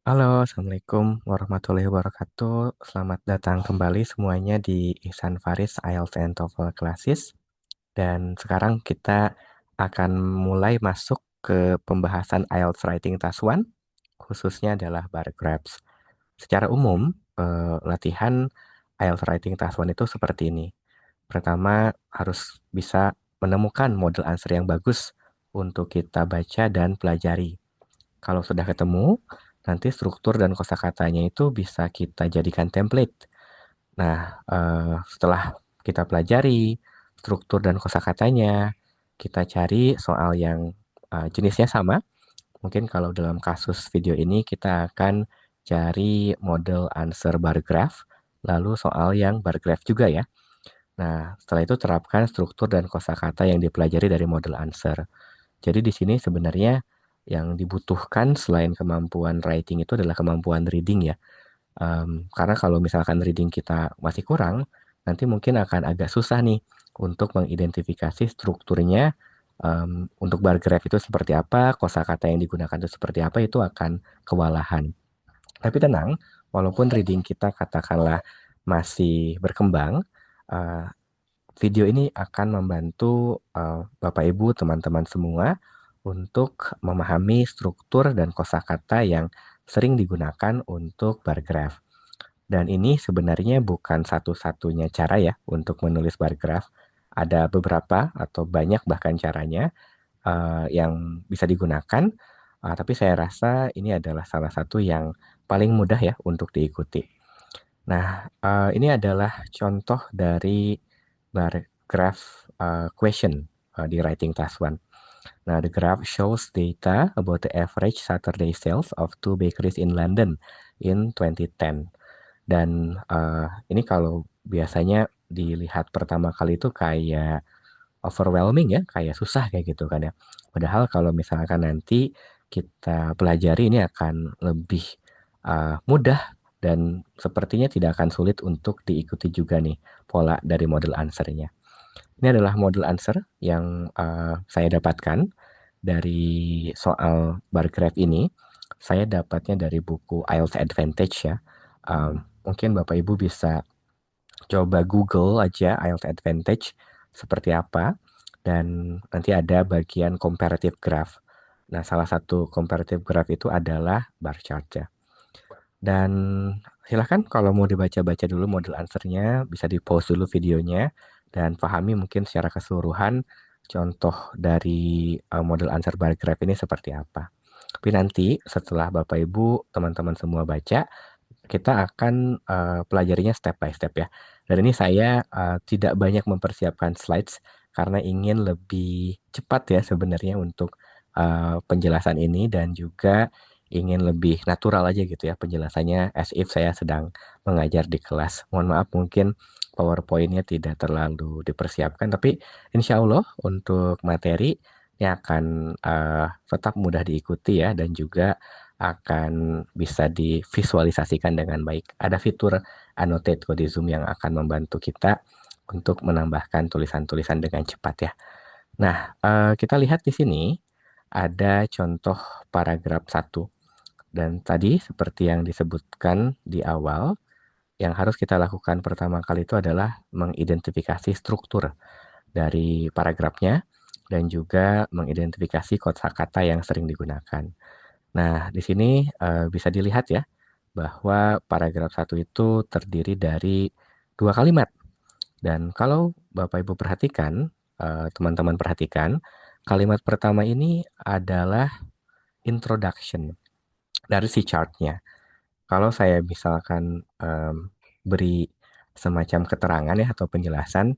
Halo, Assalamualaikum warahmatullahi wabarakatuh. Selamat datang kembali semuanya di Ihsan Faris IELTS and TOEFL Classes. Dan sekarang kita akan mulai masuk ke pembahasan IELTS Writing Task 1, khususnya adalah bar graphs. Secara umum, latihan IELTS Writing Task 1 itu seperti ini. Pertama, harus bisa menemukan model answer yang bagus untuk kita baca dan pelajari. Kalau sudah ketemu, nanti struktur dan kosakatanya itu bisa kita jadikan template. Nah, setelah kita pelajari struktur dan kosakatanya, kita cari soal yang jenisnya sama. Mungkin kalau dalam kasus video ini kita akan cari model answer bar graph, lalu soal yang bar graph juga ya. Nah, setelah itu terapkan struktur dan kosakata yang dipelajari dari model answer. Jadi di sini sebenarnya yang dibutuhkan selain kemampuan writing itu adalah kemampuan reading ya. Karena kalau misalkan reading kita masih kurang, nanti mungkin akan agak susah nih untuk mengidentifikasi strukturnya, untuk bar graph itu seperti apa, kosakata yang digunakan itu seperti apa, itu akan kewalahan. Tapi tenang, walaupun reading kita katakanlah masih berkembang, eh, video ini akan membantu Bapak Ibu, teman-teman semua untuk memahami struktur dan kosakata yang sering digunakan untuk bar graph. Dan ini sebenarnya bukan satu-satunya cara ya untuk menulis bar graph. Ada beberapa atau banyak bahkan caranya yang bisa digunakan. Tapi saya rasa ini adalah salah satu yang paling mudah ya untuk diikuti. Nah, ini adalah contoh dari bar graph question di Writing Task 1. Nah, the graph shows data about the average Saturday sales of two bakeries in London in 2010. Dan ini kalau biasanya dilihat pertama kali itu kayak overwhelming ya, kayak susah kayak gitu kan ya. Padahal kalau misalkan nanti kita pelajari ini akan lebih mudah dan sepertinya tidak akan sulit untuk diikuti juga nih pola dari model answer-nya. Ini adalah model answer yang saya dapatkan dari soal bar graph ini. Saya dapatnya dari buku IELTS Advantage ya. Mungkin Bapak Ibu bisa coba Google aja IELTS Advantage seperti apa. Dan nanti ada bagian comparative graph. Nah, salah satu comparative graph itu adalah bar chart ya. Dan silahkan kalau mau dibaca-baca dulu model answernya, bisa di-pause dulu videonya, dan pahami mungkin secara keseluruhan contoh dari model answer bar graph ini seperti apa. Tapi nanti setelah Bapak Ibu, teman-teman semua baca, kita akan pelajarinya step by step ya. Dan ini saya tidak banyak mempersiapkan slides karena ingin lebih cepat ya sebenarnya untuk penjelasan ini dan juga ingin lebih natural aja gitu ya penjelasannya as if saya sedang mengajar di kelas. Mohon maaf mungkin PowerPoint-nya tidak terlalu dipersiapkan, tapi insya Allah untuk materi ini akan tetap mudah diikuti ya dan juga akan bisa divisualisasikan dengan baik. Ada fitur annotate kode Zoom yang akan membantu kita untuk menambahkan tulisan-tulisan dengan cepat ya. Nah, kita lihat di sini ada contoh paragraf satu. Dan tadi seperti yang disebutkan di awal, yang harus kita lakukan pertama kali itu adalah mengidentifikasi struktur dari paragrafnya dan juga mengidentifikasi kosakata yang sering digunakan. Nah, di sini bisa dilihat ya bahwa paragraf satu itu terdiri dari dua kalimat. Dan kalau Bapak Ibu perhatikan, teman-teman perhatikan, kalimat pertama ini adalah introduction dari si chartnya. Kalau saya misalkan beri semacam keterangan ya atau penjelasan,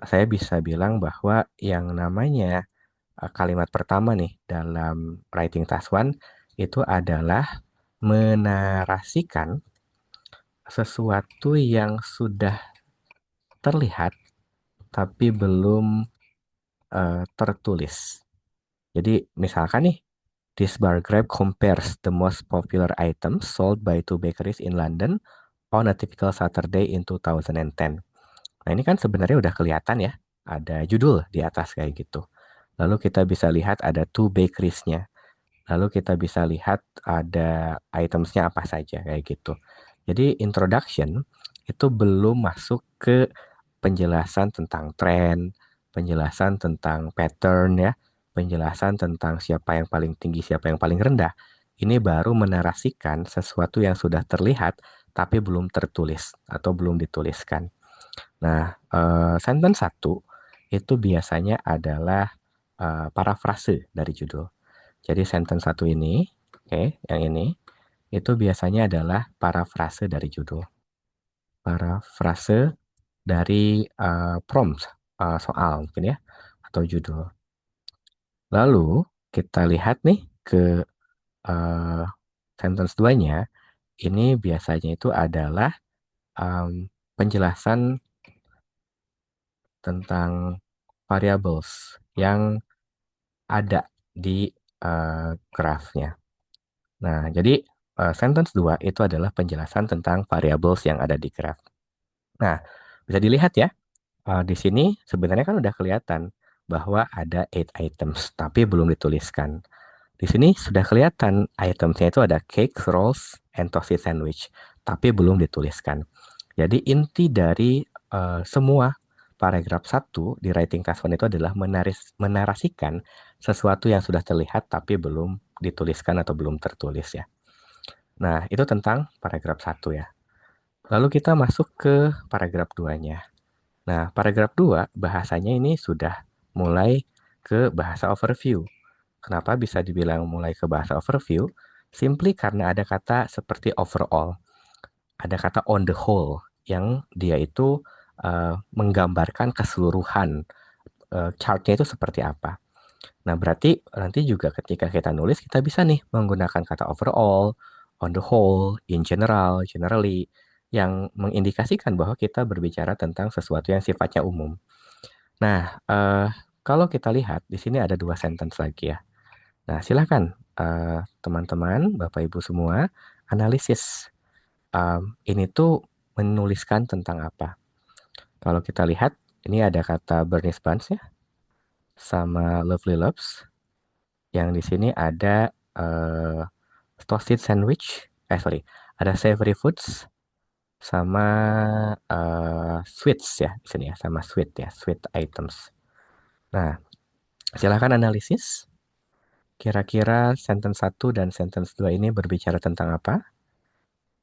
saya bisa bilang bahwa yang namanya kalimat pertama nih dalam writing task one itu adalah menarasikan sesuatu yang sudah terlihat tapi belum tertulis. Jadi misalkan nih, this bar graph compares the most popular items sold by two bakeries in London on a typical Saturday in 2010. Nah ini kan sebenarnya udah kelihatan ya, ada judul di atas kayak gitu. Lalu kita bisa lihat ada two bakeries-nya. Lalu kita bisa lihat ada itemsnya apa saja kayak gitu. Jadi introduction itu belum masuk ke penjelasan tentang tren, penjelasan tentang pattern ya, penjelasan tentang siapa yang paling tinggi, siapa yang paling rendah. Ini baru menarasikan sesuatu yang sudah terlihat tapi belum tertulis atau belum dituliskan. Nah, sentence 1 itu biasanya adalah parafrase dari judul. Jadi sentence 1 ini, oke, yang ini, itu biasanya adalah parafrase dari judul. Parafrase dari prompt, soal mungkin ya, atau judul. Lalu kita lihat nih ke uh, sentence 2-nya, ini biasanya itu adalah penjelasan tentang variables yang ada di grafnya. Nah, jadi sentence 2 itu adalah penjelasan tentang variables yang ada di graf. Nah, bisa dilihat ya, di sini sebenarnya kan udah kelihatan bahwa ada 8 items, tapi belum dituliskan. Di sini sudah kelihatan itemsnya itu ada cake, rolls, and toasted sandwich, tapi belum dituliskan. Jadi inti dari semua paragraf 1 di writing task 1 itu adalah menarasikan sesuatu yang sudah terlihat tapi belum dituliskan atau belum tertulis ya. Nah, itu tentang paragraf 1 ya. Lalu kita masuk ke paragraf 2-nya. Nah, paragraf 2 bahasanya ini sudah mulai ke bahasa overview. Kenapa bisa dibilang mulai ke bahasa overview? Simply karena ada kata seperti overall. Ada kata on the whole yang dia itu menggambarkan keseluruhan chartnya itu seperti apa. Nah, berarti nanti juga ketika kita nulis, kita bisa nih menggunakan kata overall, on the whole, in general, generally, yang mengindikasikan bahwa kita berbicara tentang sesuatu yang sifatnya umum. Nah, kalau kita lihat, di sini ada 2 sentence lagi ya. Nah, silakan teman-teman, Bapak Ibu semua, analisis. Ini tuh menuliskan tentang apa? Kalau kita lihat, ini ada kata Bernice Buns ya, sama Lovely Loves. Yang di sini ada toasted sandwich, sorry, ada savory foods sama sweets ya di sini ya, sama sweet ya, sweet items. Nah, silahkan analisis. Kira-kira sentence 1 dan sentence 2 ini berbicara tentang apa?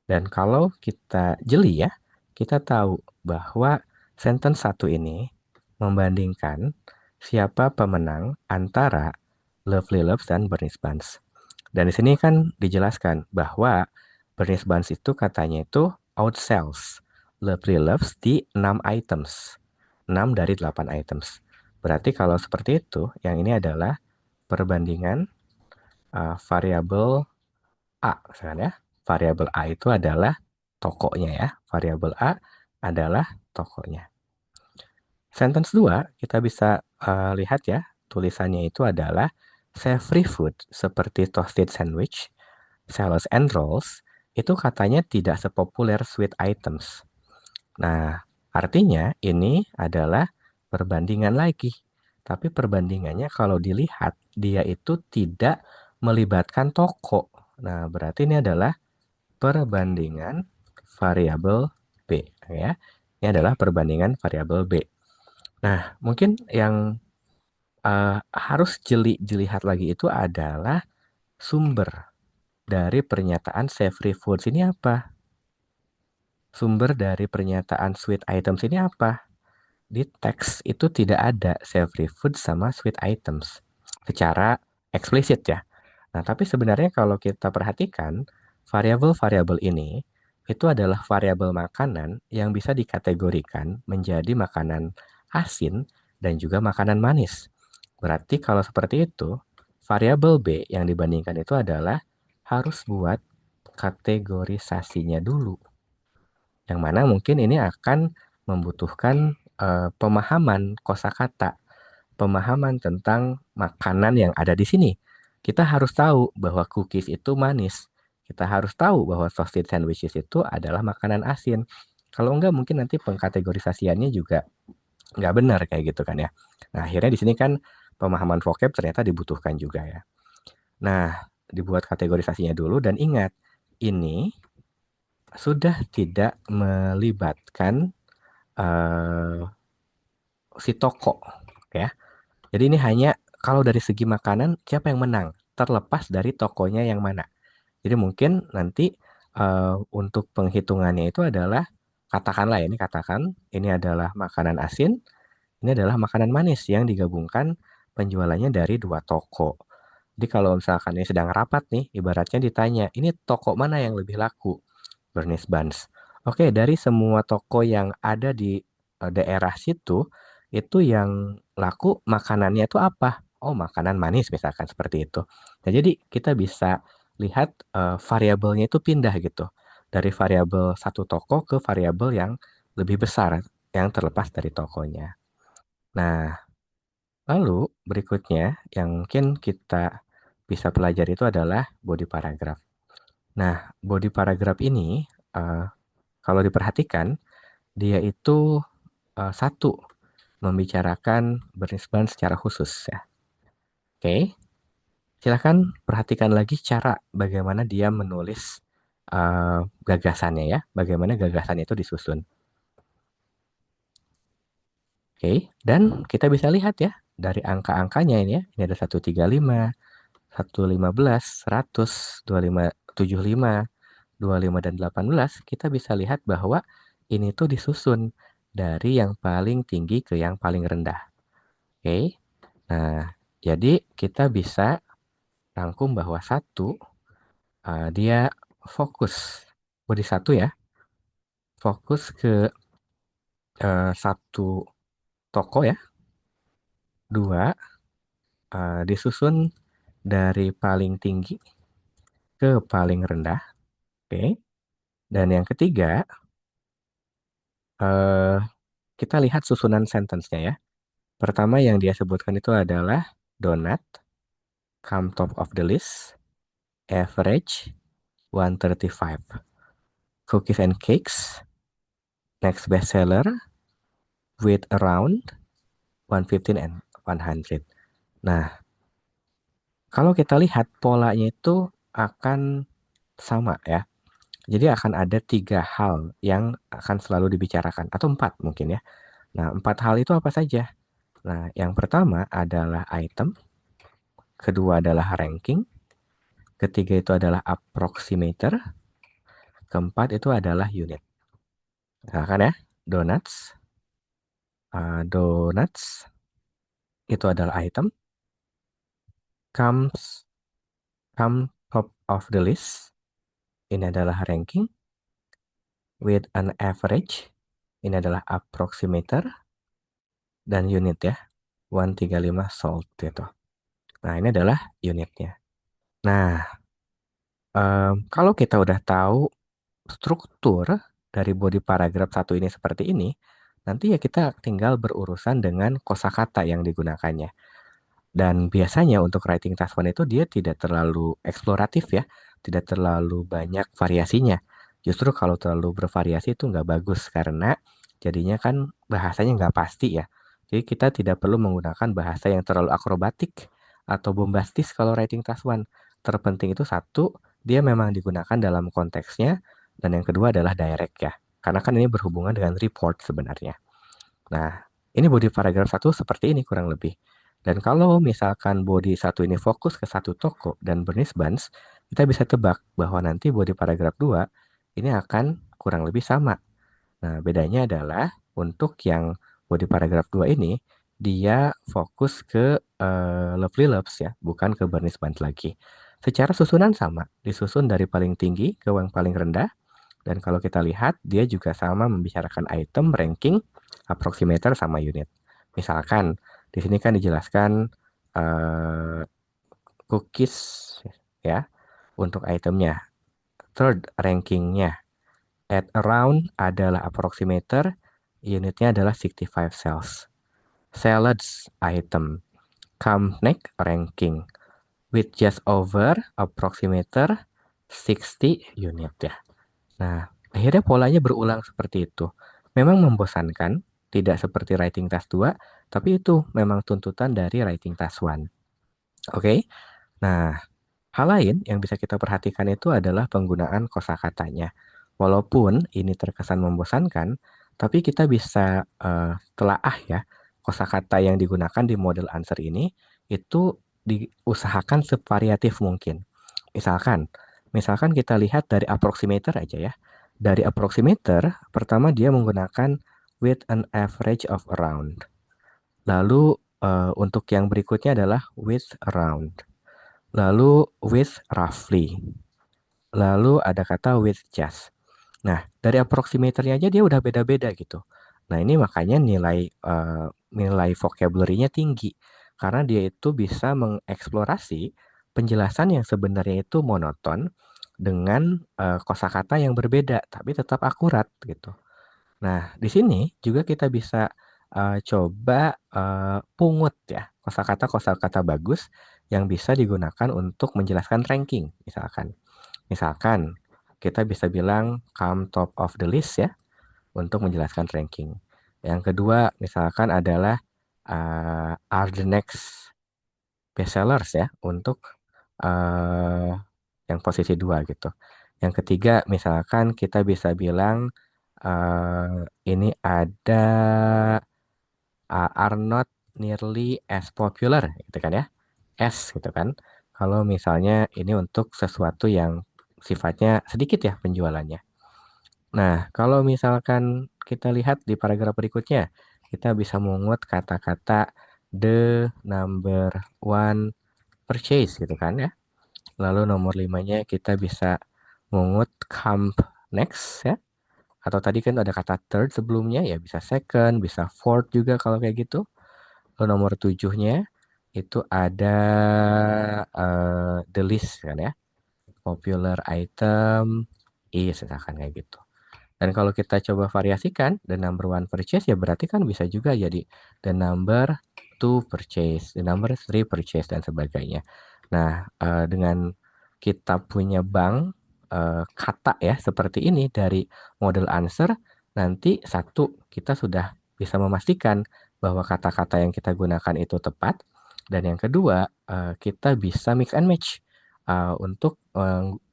Dan kalau kita jeli ya, kita tahu bahwa sentence 1 ini membandingkan siapa pemenang antara Lovely Loves dan Bernice Buns. Dan di sini kan dijelaskan bahwa Bernice Buns itu katanya itu outsells Lovely Loves di 6 items. 6 dari 8 items. Berarti kalau seperti itu, yang ini adalah perbandingan variabel A, misalkan ya. Variabel A itu adalah tokonya ya. Variabel A adalah tokonya. Sentence 2 kita bisa lihat ya, tulisannya itu adalah savory food seperti toasted sandwich, salads and rolls itu katanya tidak sepopuler sweet items. Nah, artinya ini adalah perbandingan lagi. Tapi perbandingannya kalau dilihat dia itu tidak melibatkan toko. Nah, berarti ini adalah perbandingan variabel B ya. Ini adalah perbandingan variabel B. Nah, mungkin yang harus dilihat lagi itu adalah sumber dari pernyataan savory foods ini apa? Sumber dari pernyataan sweet items ini apa? Di teks itu tidak ada savory food sama sweet items secara eksplisit ya. Nah, tapi sebenarnya kalau kita perhatikan, variabel-variabel ini itu adalah variabel makanan yang bisa dikategorikan menjadi makanan asin dan juga makanan manis. Berarti kalau seperti itu, variabel B yang dibandingkan itu adalah harus buat kategorisasinya dulu. Yang mana mungkin ini akan membutuhkan pemahaman kosakata, pemahaman tentang makanan yang ada di sini. Kita harus tahu bahwa cookies itu manis. Kita harus tahu bahwa toasted sandwiches itu adalah makanan asin. Kalau enggak mungkin nanti pengkategorisasiannya juga nggak benar kayak gitu kan ya. Nah, akhirnya di sini kan pemahaman vocab ternyata dibutuhkan juga ya. Nah, dibuat kategorisasinya dulu dan ingat, ini sudah tidak melibatkan eh, si toko ya. Jadi ini hanya kalau dari segi makanan siapa yang menang, terlepas dari tokonya yang mana. Jadi mungkin nanti untuk penghitungannya itu adalah katakanlah ya, ini katakan ini adalah makanan asin, ini adalah makanan manis yang digabungkan penjualannya dari dua toko. Jadi kalau misalkan ini sedang rapat nih, ibaratnya ditanya, ini toko mana yang lebih laku? Bernice Buns. Oke, dari semua toko yang ada di daerah situ, itu yang laku makanannya itu apa? Oh, makanan manis misalkan seperti itu. Nah, jadi kita bisa lihat variabelnya itu pindah gitu. Dari variabel satu toko ke variabel yang lebih besar yang terlepas dari tokonya. Nah, lalu berikutnya yang mungkin kita bisa pelajari itu adalah body paragraph. Nah, body paragraph ini eh, kalau diperhatikan dia itu satu membicarakan bernisban secara khusus ya. Oke, silakan perhatikan lagi cara bagaimana dia menulis gagasannya ya, bagaimana gagasan itu disusun. Oke, dan kita bisa lihat ya dari angka-angkanya ini ya. Ini ada 135, 115, 100, 25, 75, 25 dan 18. Kita bisa lihat bahwa ini tuh disusun dari yang paling tinggi ke yang paling rendah. Oke. Nah, jadi kita bisa rangkum bahwa satu dia fokus body satu ya, fokus ke satu toko ya. Dua disusun dari paling tinggi ke paling rendah. Oke. Dan yang ketiga, eh, kita lihat susunan sentence-nya ya. Pertama yang dia sebutkan itu adalah donut, come top of the list, average, 135. Cookies and cakes, next bestseller, with around 115 and 100. Nah, kalau kita lihat polanya itu akan sama ya. Jadi akan ada tiga hal yang akan selalu dibicarakan, atau empat mungkin ya. Nah, empat hal itu apa saja? Nah, yang pertama adalah item, kedua adalah ranking, ketiga itu adalah approximator, keempat itu adalah unit. Misalkan ya, donuts, donuts itu adalah item, comes come top of the list, ini adalah ranking, with an average, ini adalah approximator, dan unit ya, 135 sold gitu. Nah, ini adalah unitnya. Nah, kalau kita udah tahu struktur dari body paragraph satu ini seperti ini, nanti ya kita tinggal berurusan dengan kosakata yang digunakannya. Dan biasanya untuk writing task one itu dia tidak terlalu eksploratif ya, tidak terlalu banyak variasinya. Justru kalau terlalu bervariasi itu nggak bagus karena jadinya kan bahasanya nggak pasti ya. Jadi kita tidak perlu menggunakan bahasa yang terlalu akrobatik atau bombastis kalau writing task one. Terpenting itu satu, dia memang digunakan dalam konteksnya, dan yang kedua adalah direct ya. Karena kan ini berhubungan dengan report sebenarnya. Nah, ini body paragraph satu seperti ini kurang lebih. Dan kalau misalkan body satu ini fokus ke satu toko dan Bernice Buns, kita bisa tebak bahwa nanti body paragraph 2 ini akan kurang lebih sama. Nah, bedanya adalah untuk yang body paragraph 2 ini, dia fokus ke Lovely Loves ya, bukan ke Bernice Buns lagi. Secara susunan sama, disusun dari paling tinggi ke yang paling rendah, dan kalau kita lihat, dia juga sama membicarakan item, ranking, approximator, sama unit. Misalkan, di sini kan dijelaskan eh, cookies ya untuk itemnya. Third, rankingnya. At around adalah approximator, unitnya adalah 65 cells. Salads item. Come next, ranking. With just over, approximator, 60 unit ya. Nah, akhirnya polanya berulang seperti itu. Memang membosankan, tidak seperti writing task 2, tapi itu memang tuntutan dari writing task 1. Oke? Nah, Hal lain yang bisa kita perhatikan itu adalah penggunaan kosakatanya. Walaupun ini terkesan membosankan, tapi kita bisa telaah ya kosakata yang digunakan di model answer ini itu diusahakan sevariatif mungkin. Misalkan, misalkan kita lihat dari approximator aja ya. Dari approximator, pertama dia menggunakan with an average of around. Lalu untuk yang berikutnya adalah with around. Lalu with roughly. Lalu ada kata with just. Nah, dari approximatornya aja dia udah beda-beda gitu. Nah, ini makanya nilai vocabulary-nya tinggi. Karena dia itu bisa mengeksplorasi penjelasan yang sebenarnya itu monoton dengan kosakata yang berbeda, tapi tetap akurat gitu. Nah, di sini juga kita bisa coba pungut ya kosakata-kosakata bagus yang bisa digunakan untuk menjelaskan ranking, misalkan. Misalkan kita bisa bilang come top of the list ya untuk menjelaskan ranking. Yang kedua, misalkan adalah are the next bestsellers ya untuk uh, yang posisi dua gitu. Yang ketiga, misalkan kita bisa bilang ini ada are not nearly as popular gitu kan ya. S gitu kan. Kalau misalnya ini untuk sesuatu yang sifatnya sedikit ya penjualannya. Nah, kalau misalkan kita lihat di paragraf berikutnya, kita bisa menguat kata-kata the number one purchase gitu kan ya. Lalu nomor limanya kita bisa menguat come next ya. Atau tadi kan ada kata third sebelumnya ya bisa second, bisa fourth juga kalau kayak gitu. Lalu nomor tujuhnya itu ada the list kan ya. Popular item is misalkan kayak gitu. Dan kalau kita coba variasikan, the number one purchase ya berarti kan bisa juga jadi the number two purchase, the number three purchase, dan sebagainya. Nah, dengan kita punya bank kata ya seperti ini dari model answer, nanti satu, kita sudah bisa memastikan bahwa kata-kata yang kita gunakan itu tepat. Dan yang kedua, kita bisa mix and match untuk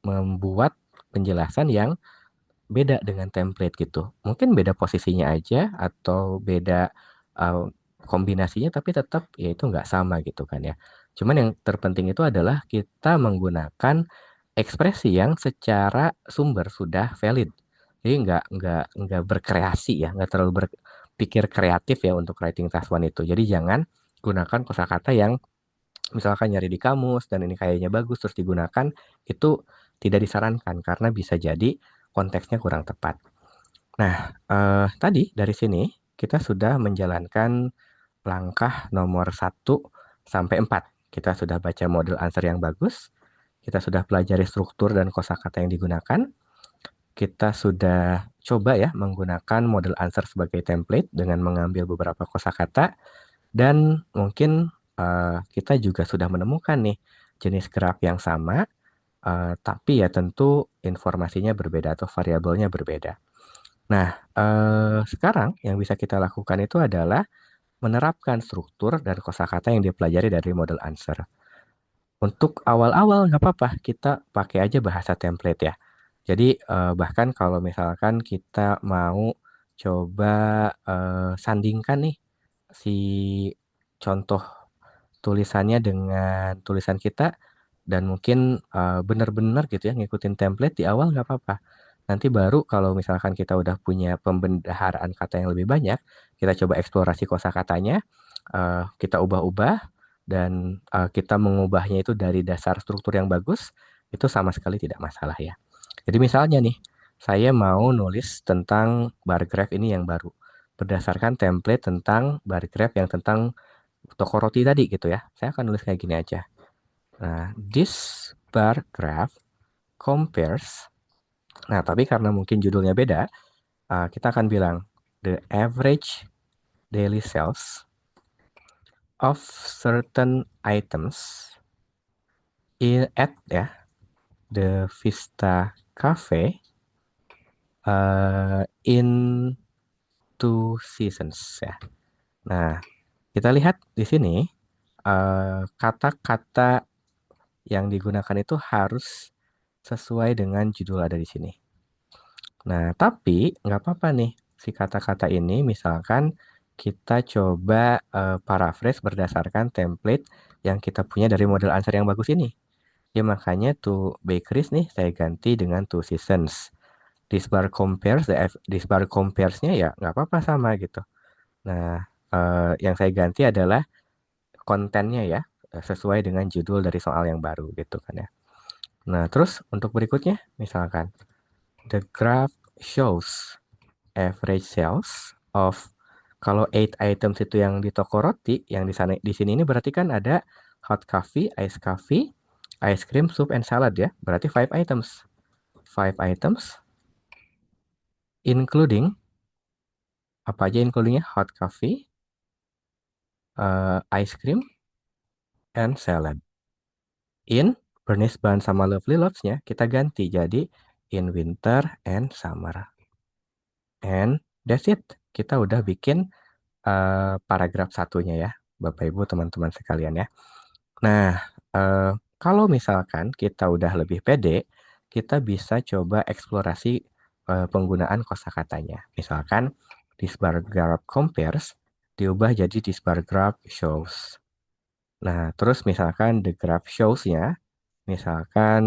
membuat penjelasan yang beda dengan template gitu. Mungkin beda posisinya aja atau beda uh, kombinasinya tapi tetap ya itu nggak sama gitu kan ya. Cuman yang terpenting itu adalah kita menggunakan ekspresi yang secara sumber sudah valid. Jadi nggak berkreasi ya, nggak terlalu berpikir kreatif ya untuk writing task one itu. Jadi jangan gunakan kosakata yang misalkan nyari di kamus dan ini kayaknya bagus terus digunakan, itu tidak disarankan karena bisa jadi konteksnya kurang tepat. Nah, tadi dari sini kita sudah menjalankan langkah nomor 1 sampai 4. Kita sudah baca model answer yang bagus, kita sudah pelajari struktur dan kosakata yang digunakan, kita sudah coba ya menggunakan model answer sebagai template dengan mengambil beberapa kosakata, dan mungkin kita juga sudah menemukan nih jenis graf yang sama, tapi ya tentu informasinya berbeda atau variabelnya berbeda. Nah, sekarang yang bisa kita lakukan itu adalah menerapkan struktur dan kosakata yang dipelajari dari model answer. Untuk awal-awal nggak apa-apa, kita pakai aja bahasa template ya. Jadi bahkan kalau misalkan kita mau coba sandingkan nih si contoh tulisannya dengan tulisan kita dan mungkin benar-benar gitu ya ngikutin template di awal nggak apa-apa. Nanti baru kalau misalkan kita udah punya pembendaharaan kata yang lebih banyak, kita coba eksplorasi kosakatanya, kita ubah-ubah dan kita mengubahnya itu dari dasar struktur yang bagus, itu sama sekali tidak masalah ya. Jadi misalnya nih, saya mau nulis tentang bar graph ini yang baru berdasarkan template tentang bar graph yang tentang toko roti tadi gitu ya. Saya akan nulis kayak gini aja. Nah, this bar graph compares. Nah, tapi karena mungkin judulnya beda, kita akan bilang the average daily sales of certain items at ya the Vista Cafe in 2 seasons ya. Nah, kita lihat di sini kata-kata yang digunakan itu harus sesuai dengan judul ada di sini. Nah, tapi nggak apa-apa nih si kata-kata ini misalkan kita coba paraphrase berdasarkan template yang kita punya dari model answer yang bagus ini. Ya makanya tuh bakeries nih saya ganti dengan two seasons. This bar compares-nya ya nggak apa-apa sama gitu. Nah, yang saya ganti adalah kontennya ya, sesuai dengan judul dari soal yang baru gitu kan ya. Nah, terus untuk berikutnya misalkan the graph shows average sales of kalau 8 items itu yang di toko roti, yang di sana di sini ini berarti kan ada hot coffee, ice cream, soup and salad ya. Berarti 5 items. 5 items including apa aja includingnya hot coffee, ice cream and salad. In Bernice Bun sama Lovely Loves-nya kita ganti jadi in winter and summer. And that's it. Kita udah bikin paragraf satunya ya, Bapak Ibu teman-teman sekalian ya. Nah, eh, kalau misalkan kita udah lebih pede, kita bisa coba eksplorasi penggunaan kosakatanya. Misalkan this bar graph compares diubah jadi this bar graph shows. Nah, terus misalkan the graph shows-nya, misalkan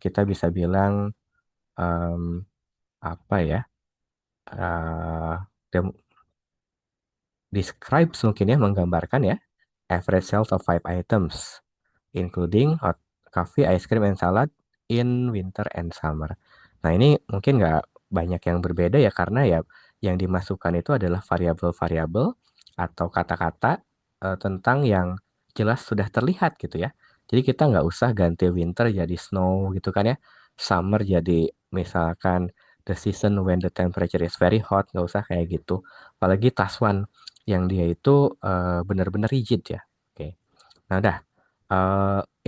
kita bisa bilang em, apa ya? eh, dem- Describes mungkin ya menggambarkan ya average sales of 5 items including hot coffee, ice cream, and salad in winter and summer. Nah, ini mungkin nggak banyak yang berbeda ya karena ya yang dimasukkan itu adalah variabel-variabel atau kata-kata tentang yang jelas sudah terlihat gitu ya. Jadi kita nggak usah ganti winter jadi snow gitu kan ya. Summer jadi misalkan the season when the temperature is very hot, nggak usah kayak gitu. Apalagi task one yang dia itu benar-benar rigid ya. Oke. Nah, udah.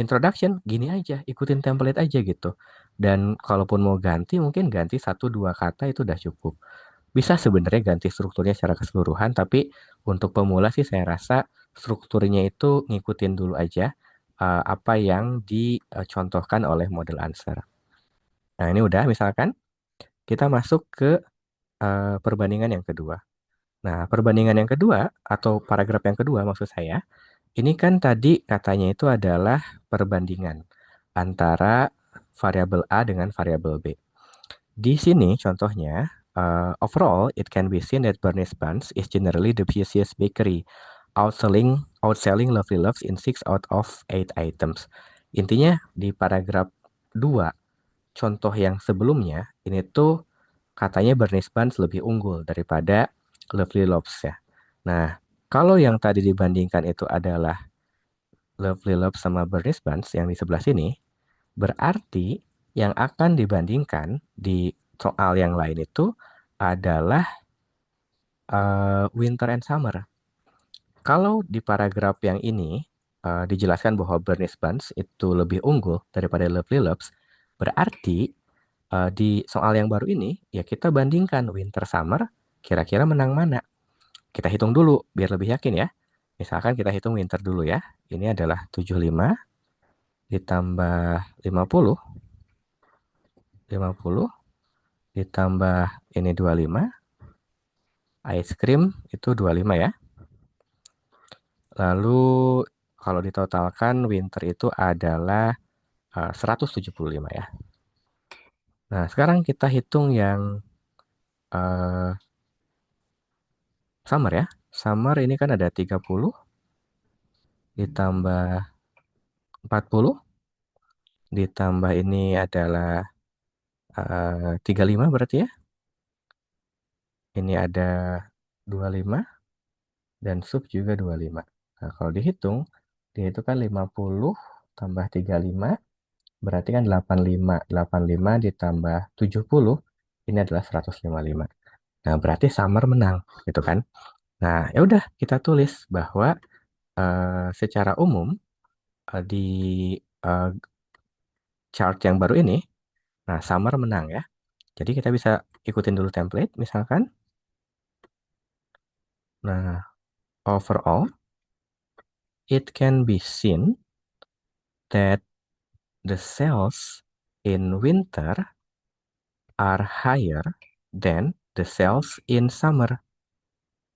Introduction gini aja, ikutin template aja gitu. Dan kalaupun mau ganti, mungkin ganti satu dua kata itu udah cukup. Bisa sebenarnya ganti strukturnya secara keseluruhan, tapi untuk pemula sih saya rasa strukturnya itu ngikutin dulu aja apa yang dicontohkan oleh model answer. Nah, ini udah misalkan kita masuk ke perbandingan yang kedua. Nah, perbandingan yang kedua atau paragraf yang kedua maksud saya, ini kan tadi katanya itu adalah perbandingan antara variabel A dengan variabel B. Di sini contohnya, overall it can be seen that Bernice Buns is generally the busiest bakery, outselling Lovely Loves in 6 out of 8 items. Intinya di paragraf 2 contoh yang sebelumnya ini tuh katanya Bernice Buns lebih unggul daripada Lovely Loves ya. Nah, kalau yang tadi dibandingkan itu adalah Lovely Love sama Bernice Buns yang di sebelah sini, berarti yang akan dibandingkan di soal yang lain itu adalah Winter and Summer. Kalau di paragraf yang ini dijelaskan bahwa Bernice Buns itu lebih unggul daripada Lovely Loves, berarti di soal yang baru ini ya kita bandingkan Winter Summer, kira-kira menang mana? Kita hitung dulu biar lebih yakin ya. Misalkan kita hitung Winter dulu ya. Ini adalah 75 ditambah 50, 50 ditambah ini 25, ice cream itu 25 ya. Lalu kalau ditotalkan winter itu adalah 175 ya. Nah, sekarang kita hitung yang uh, summer ya. Summer ini kan ada 30 ditambah 40 ditambah ini adalah 35 berarti ya. Ini ada 25 dan sub juga 25. Nah, kalau dihitung, dia itu kan 50 tambah 35, berarti kan 85. 85 ditambah 70, ini adalah 155. Nah, berarti Summer menang, gitu kan? Nah, ya udah kita tulis bahwa secara umum di eh, chart yang baru ini, nah Summer menang ya. Jadi kita bisa ikutin dulu template, misalkan. Nah, overall, it can be seen that the sales in winter are higher than the sales in summer.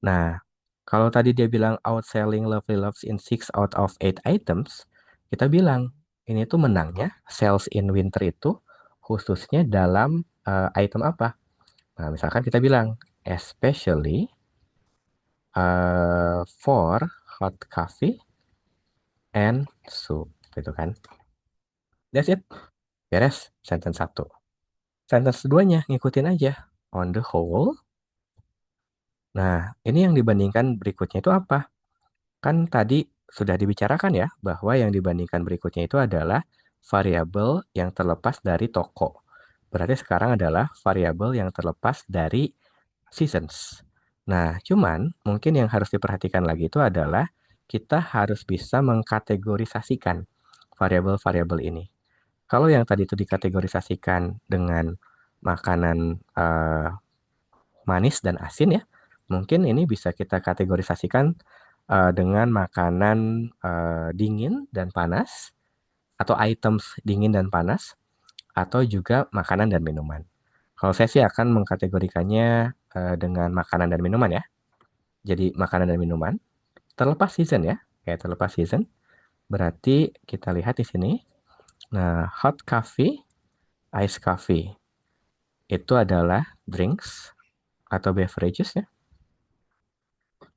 Nah, kalau tadi dia bilang outselling Lovely Loves in 6 out of 8 items, kita bilang ini tuh menangnya sales in winter itu khususnya dalam item apa? Nah, misalkan kita bilang especially for hot coffee and soup, gitu kan? That's it. Beres sentence satu. Sentence keduanya ngikutin aja. On the whole. Nah, ini yang dibandingkan berikutnya itu apa? Kan tadi sudah dibicarakan ya, bahwa yang dibandingkan berikutnya itu adalah variabel yang terlepas dari toko. Berarti sekarang adalah variabel yang terlepas dari seasons. Nah, cuman mungkin yang harus diperhatikan lagi itu adalah kita harus bisa mengkategorisasikan variabel-variabel ini. Kalau yang tadi itu dikategorisasikan dengan makanan manis dan asin ya, mungkin ini bisa kita kategorisasikan dengan makanan dingin dan panas, atau items dingin dan panas, atau juga makanan dan minuman. Kalau saya sih akan mengkategorikannya dengan makanan dan minuman ya. Jadi makanan dan minuman, terlepas season ya, kayak terlepas season. Berarti kita lihat di sini. Nah, hot coffee, ice coffee itu adalah drinks atau beverages ya.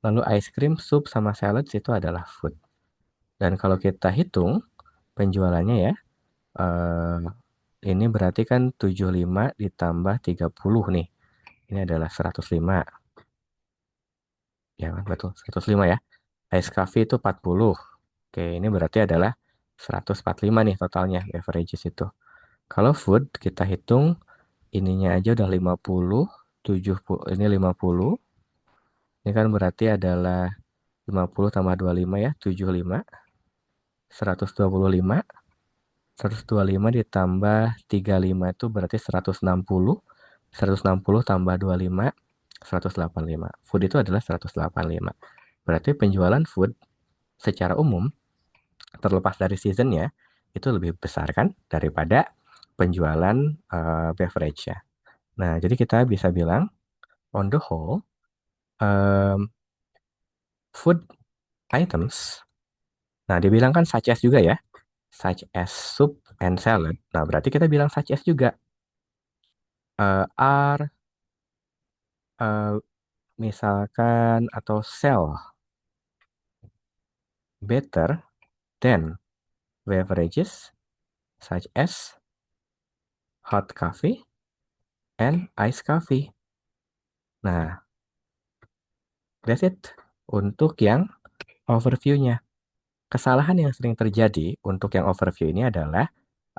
Lalu ice cream, soup, sama salads itu adalah food. Dan kalau kita hitung penjualannya ya, eh, ini berarti kan 75 ditambah 30 nih. Ini adalah 105. Ya kan, betul. 105 ya. Ice coffee itu 40. Oke, ini berarti adalah 145 nih totalnya beverages itu. Kalau food kita hitung ininya aja udah 50, 70, ini 50. Ini kan berarti adalah 50 tambah 25 ya, 75. 125. 125 ditambah 35 itu berarti 160. 160 tambah 25, 185. Food itu adalah 185. Berarti penjualan food secara umum, terlepas dari seasonnya, itu lebih besar kan daripada penjualan beverage ya. Nah, jadi kita bisa bilang, on the whole, um, food items, nah dibilang kan such as juga ya, such as soup and salad. Nah, berarti kita bilang such as juga, are, uh, misalkan, atau sell better than beverages such as hot coffee and iced coffee. Nah, that's it untuk yang overview-nya. Kesalahan yang sering terjadi untuk yang overview ini adalah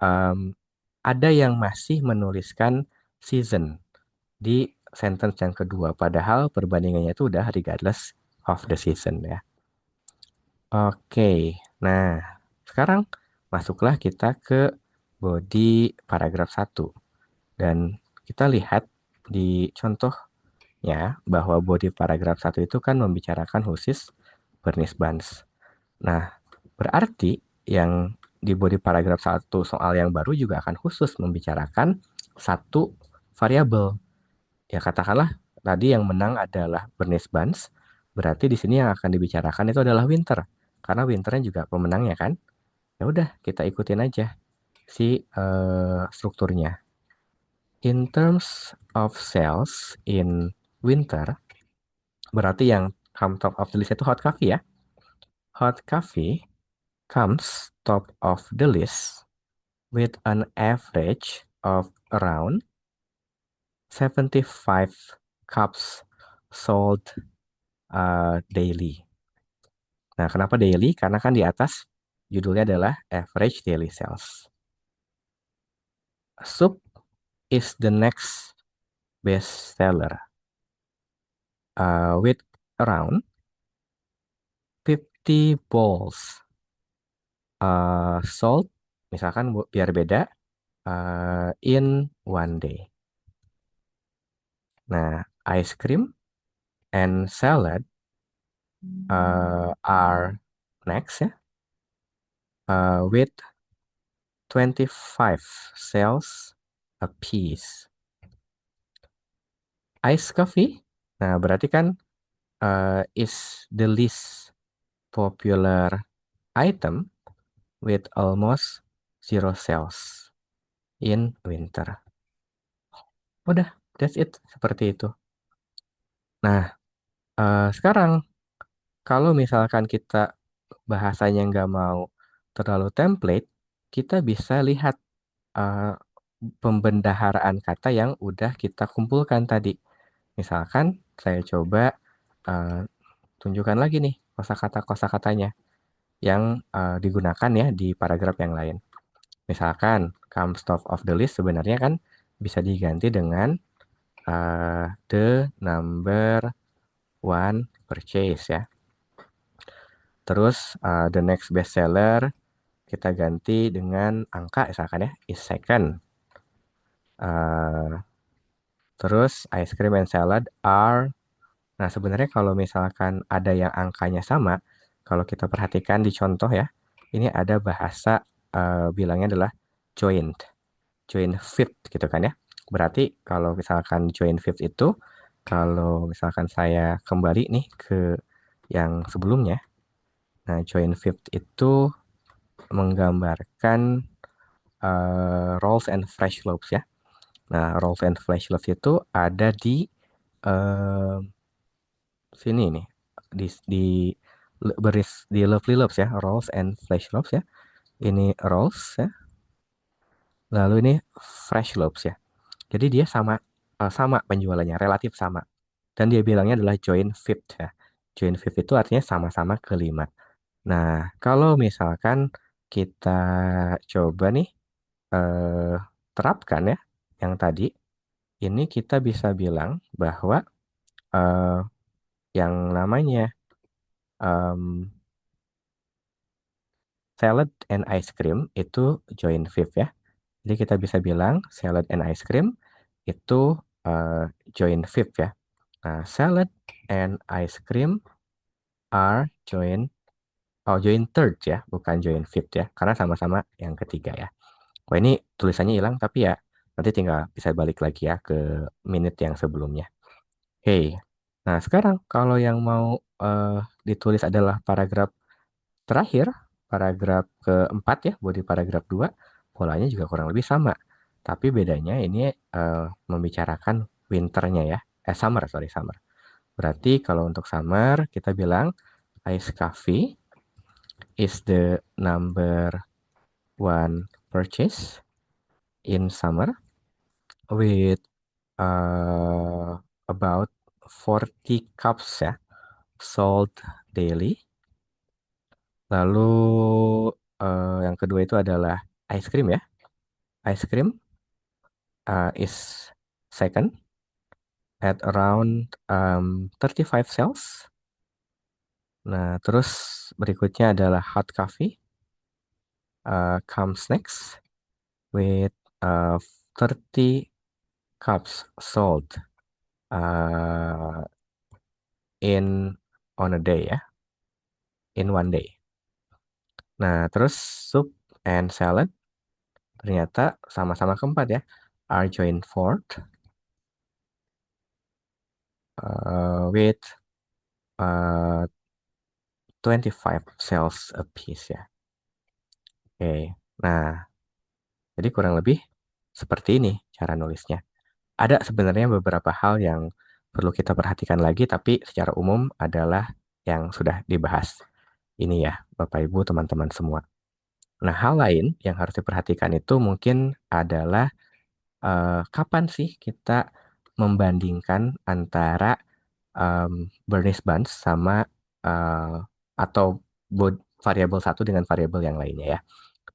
um, ada yang masih menuliskan season di sentence yang kedua, padahal perbandingannya itu udah regardless of the season ya. Oke, nah sekarang masuklah kita ke body paragraf satu. Dan kita lihat di contohnya bahwa body paragraf satu itu kan membicarakan khusus Bernice Buns. Nah, berarti yang di body paragraf satu soal yang baru juga akan khusus membicarakan satu variabel. Ya katakanlah tadi yang menang adalah Bernice Buns, berarti di sini yang akan dibicarakan itu adalah winter. Karena winternya juga pemenangnya kan. Ya udah, kita ikutin aja si strukturnya. In terms of sales in winter, berarti yang come top of the list itu hot coffee ya. Hot coffee comes top of the list with an average of around 75 cups sold daily. Nah, kenapa daily? Karena kan di atas judulnya adalah average daily sales. Soup is the next best seller with around 50 bowls sold, misalkan biar beda, in one day. Nah, ice cream and salad are next ya, with 25 cells apiece. Ice coffee, nah berarti kan is the least popular item with almost zero cells in winter. Udah, that's it, seperti itu. Nah, sekarang kalau misalkan kita bahasanya nggak mau terlalu template, kita bisa lihat eh, pembendaharaan kata yang udah kita kumpulkan tadi. Misalkan saya coba eh, tunjukkan lagi nih kosakata-kosakatanya yang digunakan ya di paragraf yang lain. Misalkan comes top of the list sebenarnya kan bisa diganti dengan the number one purchase ya. Terus the next bestseller kita ganti dengan angka misalkan ya is second. Uh, Terus ice cream and salad are. Nah sebenarnya kalau misalkan ada yang angkanya sama, kalau kita perhatikan di contoh ya, ini ada bahasa bilangnya adalah joint, joint fifth gitu kan ya. Berarti kalau misalkan joint fifth itu, kalau misalkan saya kembali nih ke yang sebelumnya, nah joint fifth itu menggambarkan rolls and fresh loaves ya. Nah, rolls and fresh loaves itu ada di eh, sini nih, di di Lovely Loaves ya, rolls and fresh loaves ya. Ini rolls ya, lalu ini fresh loaves ya. Jadi dia sama penjualannya, relatif sama. Dan dia bilangnya adalah joint fifth ya. Joint fifth itu artinya sama-sama kelima. Nah, kalau misalkan kita coba nih eh, terapkan ya yang tadi, ini kita bisa bilang bahwa eh, yang namanya em, salad and ice cream itu joint fifth ya. Jadi kita bisa bilang salad and ice cream itu joint fifth ya. Nah, salad and ice cream are joint third ya, bukan joint fifth ya, karena sama-sama yang ketiga ya. Wah ini tulisannya hilang tapi ya nanti tinggal bisa balik lagi ya ke menit yang sebelumnya. Hey, nah sekarang kalau yang mau ditulis adalah paragraf terakhir, paragraf keempat ya, body paragraf 2 polanya juga kurang lebih sama. Tapi bedanya ini membicarakan winternya ya, summer, sorry, summer. Berarti kalau untuk summer, kita bilang ice coffee is the number one purchase in summer with about 40 cups ya, sold daily. Lalu yang kedua itu adalah ice cream ya. Ice cream is second at around 35 cells. Nah, terus berikutnya adalah hot coffee comes next with 30 cups sold uh, in on a day ya, in one day. Nah, terus soup and salad ternyata sama-sama keempat ya, are joined fourth with uh, 25 cells apiece ya. Oke, nah jadi kurang lebih seperti ini cara nulisnya. Ada sebenarnya beberapa hal yang perlu kita perhatikan lagi, tapi secara umum adalah yang sudah dibahas. Ini ya, Bapak Ibu, teman-teman semua. Nah, hal lain yang harus diperhatikan itu mungkin adalah kapan sih kita membandingkan antara Bernice Bunch sama eh, atau variabel satu dengan variabel yang lainnya ya.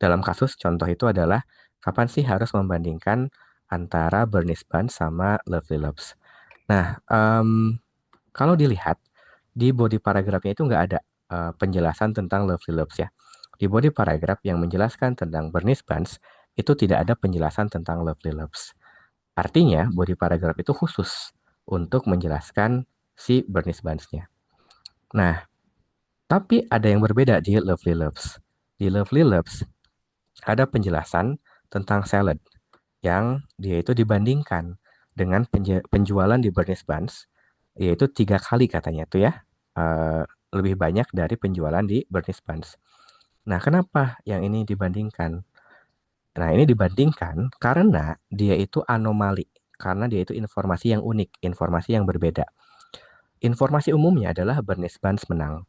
Dalam kasus contoh itu adalah kapan sih harus membandingkan antara Bernice Bunch sama Lovely Loves. Nah, kalau dilihat di body paragrafnya itu nggak ada penjelasan tentang Lovely Loves ya. Di body paragraf yang menjelaskan tentang Bernice Bunch itu tidak ada penjelasan tentang Lovely Loves. Artinya body paragraf itu khusus untuk menjelaskan si Bernice Bunch-nya. Nah, tapi ada yang berbeda di Lovely Loves. Di Lovely Loves ada penjelasan tentang salad yang dia itu dibandingkan dengan penjualan di Bernice Buns, yaitu 3 kali katanya tuh ya, eh, lebih banyak dari penjualan di Bernice Buns. Nah, kenapa yang ini dibandingkan? Nah, ini dibandingkan karena dia itu anomali, karena dia itu informasi yang unik, informasi yang berbeda. Informasi umumnya adalah Bernice Buns menang.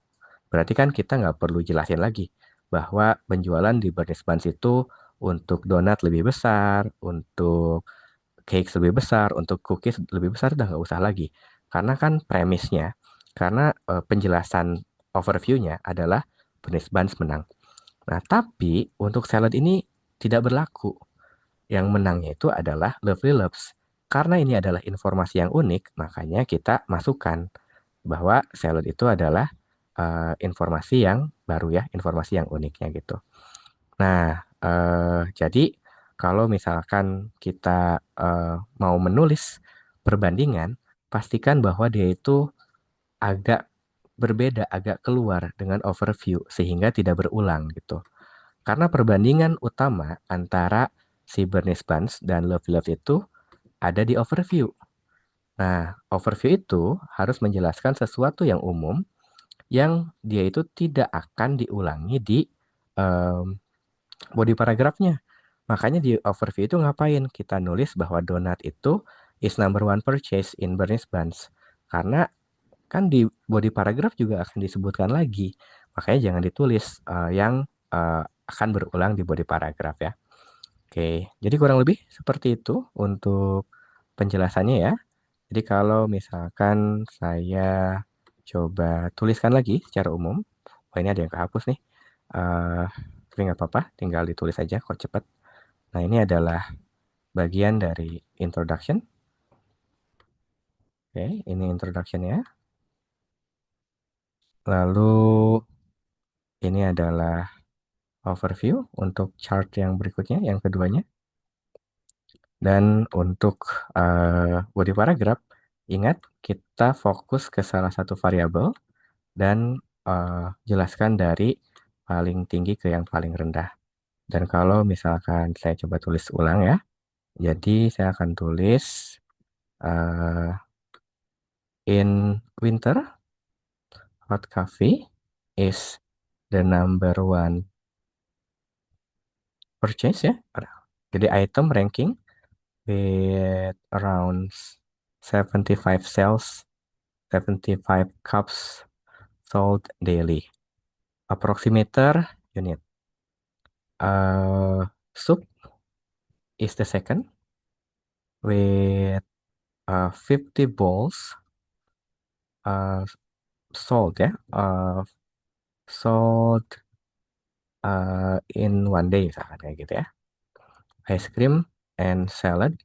Berarti kan kita nggak perlu jelasin lagi bahwa penjualan di Bernice Buns itu untuk donat lebih besar, untuk cakes lebih besar, untuk cookies lebih besar udah nggak usah lagi. Karena kan premisnya, karena penjelasan overview-nya adalah Bernice Buns menang. Nah, tapi untuk salad ini tidak berlaku. Yang menangnya itu adalah Lovely Loves. Karena ini adalah informasi yang unik, makanya kita masukkan bahwa salad itu adalah informasi yang baru ya, informasi yang uniknya gitu. Nah, jadi kalau misalkan kita mau menulis perbandingan, pastikan bahwa dia itu agak berbeda, agak keluar dengan overview sehingga tidak berulang gitu. Karena perbandingan utama antara si Bernice Buns dan Love Love itu ada di overview. Nah, overview itu harus menjelaskan sesuatu yang umum yang dia itu tidak akan diulangi di em, body paragrafnya. Makanya di overview itu ngapain? Kita nulis bahwa donat itu is number one purchase in Bernice Buns. Karena kan di body paragraph juga akan disebutkan lagi. Makanya jangan ditulis yang akan berulang di body paragraph ya. Oke, jadi kurang lebih seperti itu untuk penjelasannya ya. Jadi kalau misalkan saya coba tuliskan lagi secara umum, oh ini ada yang kehapus nih. Eh, tapi nggak apa-apa, tinggal ditulis aja kok cepet. Nah ini adalah bagian dari introduction. Oke, ini introduction ya. Lalu ini adalah overview untuk chart yang berikutnya, yang keduanya. Dan untuk body paragraph, ingat kita fokus ke salah satu variabel dan jelaskan dari paling tinggi ke yang paling rendah. Dan kalau misalkan saya coba tulis ulang ya, jadi saya akan tulis uh, in winter, hot coffee is the number one purchase ya. Jadi item ranking with around 75 sales, 75 cups sold daily. Approximeter unit. Soup is the second with 50 bowls uh, sold ya. Sold in one day misalkan kayak gitu ya. Ice cream and salad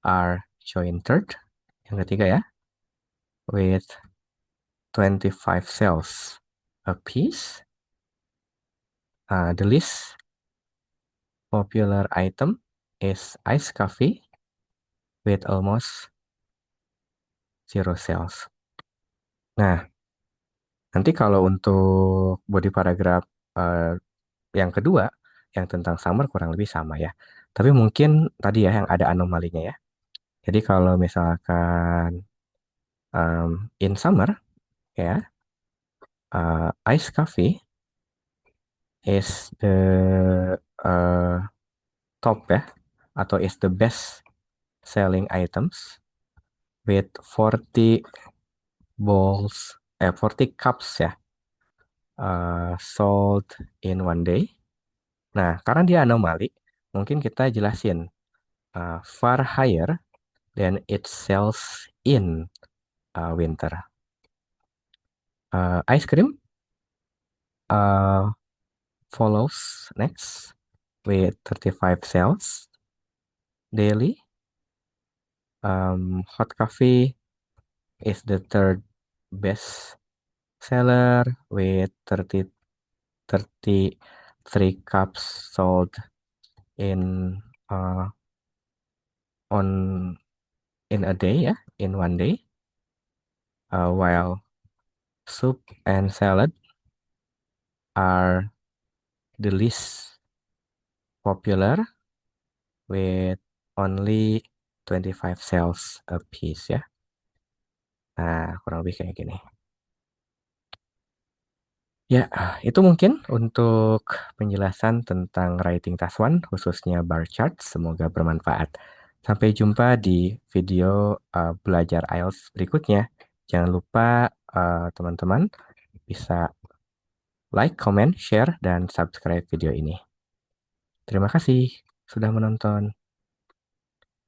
are joint third. Yang ketiga ya, with 25 cells a piece. The least popular item is iced coffee with almost zero cells. Nah, nanti kalau untuk body paragraph eh, yang kedua, yang tentang summer kurang lebih sama ya. Tapi mungkin tadi ya yang ada anomalinya ya. Jadi kalau misalkan in summer ya, ice coffee is the top ya, atau is the best selling items with 40 bowls, 40 cups ya, sold in one day. Nah, karena dia anomali, mungkin kita jelasin far higher than it sells in winter. Ice cream uh, follows next with 35 sales daily. Hot coffee is the third best seller with 33 cups sold in uh, on in a day ya, in one day. While soup and salad are the least popular with only 25 cells a piece ya. Nah, kurang lebih kayak gini. Ya, itu mungkin untuk penjelasan tentang writing task one, khususnya bar chart. Semoga bermanfaat. Sampai jumpa di video belajar IELTS berikutnya. Jangan lupa teman-teman bisa like, comment, share, dan subscribe video ini. Terima kasih sudah menonton.